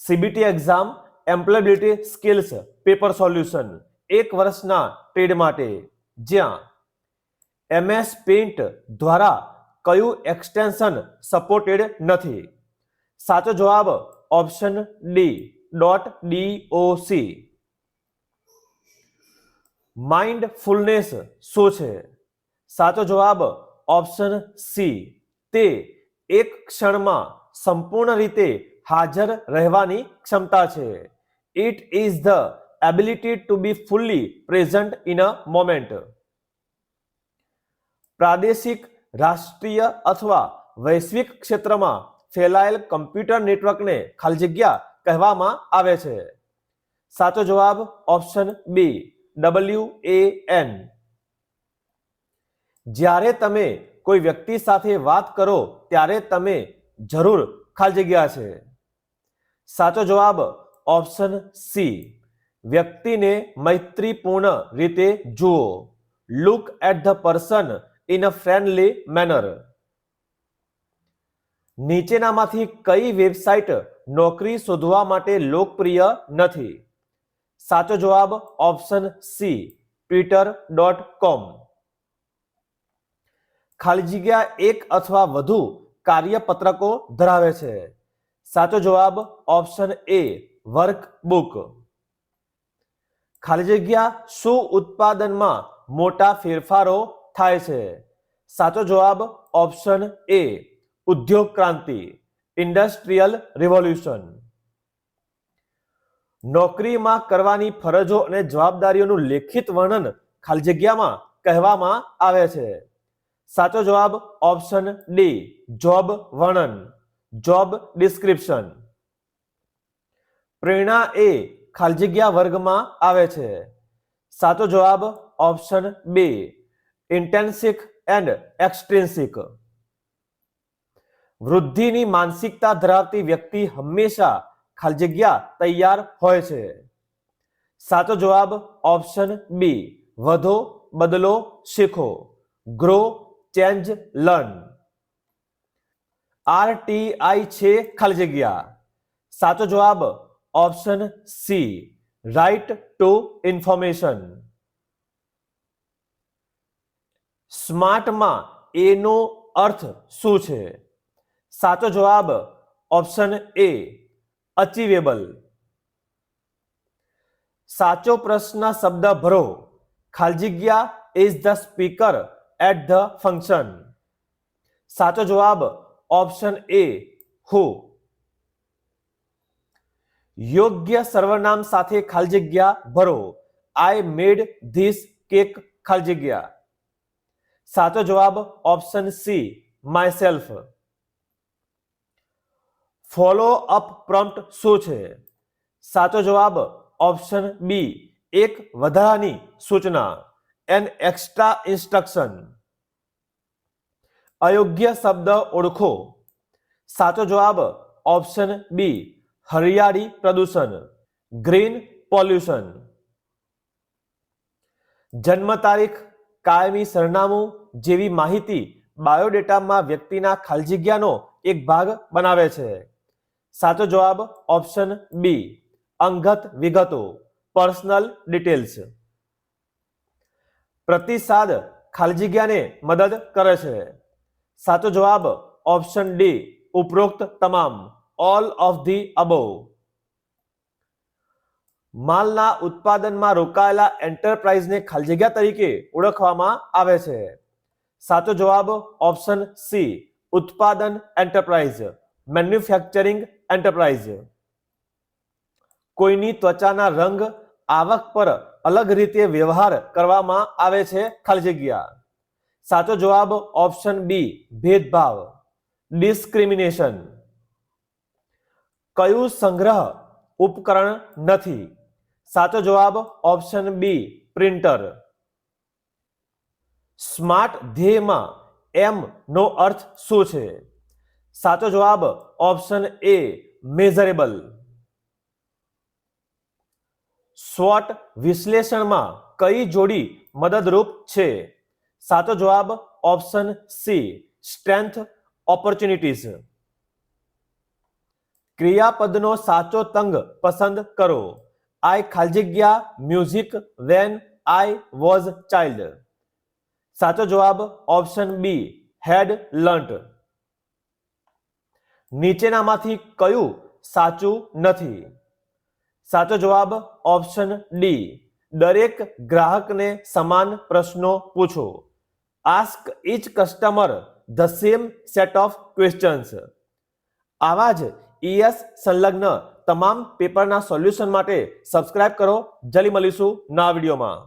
CBT exam employability skills paper solution 1 વર્ષના trade માટે, જ્યાં MS પેઇન્ટ દ્વારા કયું એક્સટેન્શન સપોર્ટેડ નથી? સાચો જવાબ ઓપ્શન ડી .doc. માઇન્ડફુલનેસ શું છે? સાચો જવાબ ઓપ્શન સી, તે એક ક્ષણમાં સંપૂર્ણ રીતે હાજર રહેવાની ક્ષમતા છે. It is the ability to be fully present in a moment. પ્રાદેશિક, રાષ્ટ્રીય અથવા વૈશ્વિક ક્ષેત્રમાં ફેલાયેલ કમ્પ્યુટર નેટવર્કને ખાલી જગ્યા કહેવામાં આવે છે. સાચો જવાબ ઓપ્શન બી WAN. જ્યારે તમે કોઈ વ્યક્તિ સાથે વાત કરો ત્યારે તમે જરૂર ખાલી જગ્યા છે. સાચો જવાબ ઓપ્શન સી, વ્યક્તિને મૈત્રીપૂર્ણ રીતે જુઓ. Look at the person in a friendly manner. નીચેનામાંથી કઈ વેબસાઇટ નોકરી શોધવા માટે લોકપ્રિય નથી? સાચો જવાબ ઓપ્શન સી, twitter.com. ખાલી જગ્યા એક અથવા વધુ કાર્યપત્રકો ધરાવે છે. સાચો જવાબ ઓપ્શન એ, વર્કબુક. ખાલી જગ્યા શું ઉત્પાદનમાં મોટા ફેરફારો થાય છે? સાચો જવાબ ઓપ્શન એ, ઉદ્યોગ ક્રાંતિ, ઇન્ડસ્ટ્રીયલ રિવોલ્યુશન. નોકરીમાં કરવાની ફરજો અને જવાબદારીઓનું લેખિત વર્ણન ખાલી જગ્યામાં કહેવામાં આવે છે. સાચો જવાબ ઓપ્શન ડી, જોબ વર્ણન, જોબ ડિસ્ક્રિપ્શન. પ્રેરણા એ ખાલી જગ્યા વર્ગમાં આવે છે. સાચો જવાબ ઓપ્શન બી, ઇન્ટેન્સિક એન્ડ એક્સટ્રિન્સિક. વૃદ્ધિની માનસિકતા ધરાવતી વ્યક્તિ હંમેશા ખાલી જગ્યા તૈયાર હોય છે. સાચો જવાબ ઓપ્શન બી, વધો, બદલો, શીખો, ગ્રો, ચેન્જ, લર્ન. RTI છે ખાલી જગ્યા. સાચો જવાબ option C, right to information. સ્માર્ટમાં એ નો અર્થ શું છે? સાચો જવાબ ઓપ્શન એ, અચીવેબલ. સાચો પ્રશ્ન શબ્દ ભરો. ખાલી જગ્યા is the speaker at the function. સાચો જવાબ ઓપ્શન એ, હુ. યોગ્ય સર્વનામ સાથે ખાલી જગ્યા ભરો. આઈ મેડ ધીસ કેક ખાલી જગ્યા. સાચો જવાબ option C, myself. Follow up prompt શું છે? સાચો જવાબ ઓપ્શન બી, એક વધારાની સૂચના, એન એક્સ્ટ્રા ઇન્સ્ટ્રક્શન. અયોગ્ય શબ્દ ઓળખો. સાચો જવાબ ઓપ્શન બી, હરિયાળી પ્રદૂષણ, ગ્રીન પોલ્યુશન. જન્મ તારીખ, કાયમી સરનામું જેવી માહિતી બાયોડેટામાં વ્યક્તિના ખાલી જગ્યાનો એક ભાગ બનાવે છે. સાચો જવાબ ઓપ્શન બી, અંગત વિગતો, પર્સનલ ડિટેલ્સ. પ્રતિસાદ ખાલી જગ્યાને મદદ કરે છે. સાચો જવાબ ઓપ્શન ડી, ઉપરોક્ત તમામ, ઓલ ઓફ ધી અબોવ. માલના ઉત્પાદનમાં રોકાયેલા એન્ટરપ્રાઇઝને ખાલી જગ્યા તરીકે ઓળખવામાં આવે છે. સાચો જવાબ ઓપ્શન સી, ઉત્પાદન એન્ટરપ્રાઇઝ, મેન્યુફેક્ચરિંગ એન્ટરપ્રાઇઝ. કોઈની ત્વચાના રંગ, આવક પર અલગ રીતે વ્યવહાર કરવામાં આવે છે ખાલી જગ્યા. સાચો જવાબ ઓપ્શન બી, ભેદભાવ, ડિસ્ક્રિમિનેશન. કયું સંગ્રહ ઉપકરણ નથી? સાચો જવાબ ઓપ્શન બી, પ્રિન્ટર. સ્માર્ટ ધ્યેયમાં એમ નો અર્થ શું છે? સાચો જવાબ ઓપ્શન એ, મેઝરેબલ. SWOT વિશ્લેષણમાં કઈ જોડી મદદરૂપ છે? સાચો જવાબ ઓપ્શન સી, સ્ટ્રેન્થ ઓપોર્ચ્યુનિટીઝ. ક્રિયાપદનો સાચો તંગ પસંદ કરો. આઈ ખાલી જગ્યા music when I was child. સાચો જવાબ ઓપ્શન બી હેડ લર્ન્ટ. નીચેનામાંથી કયું સાચું નથી? સાચો જવાબ ઓપ્શન ડી દરેક ગ્રાહકને સમાન પ્રશ્નો પૂછો. Ask each customer the same set of questions. આવા જ ES સંલગ્ન તમામ પેપરના સોલ્યુશન માટે સબસ્ક્રાઇબ કરો. જલ્દી મળીશું નવા વિડીયોમાં.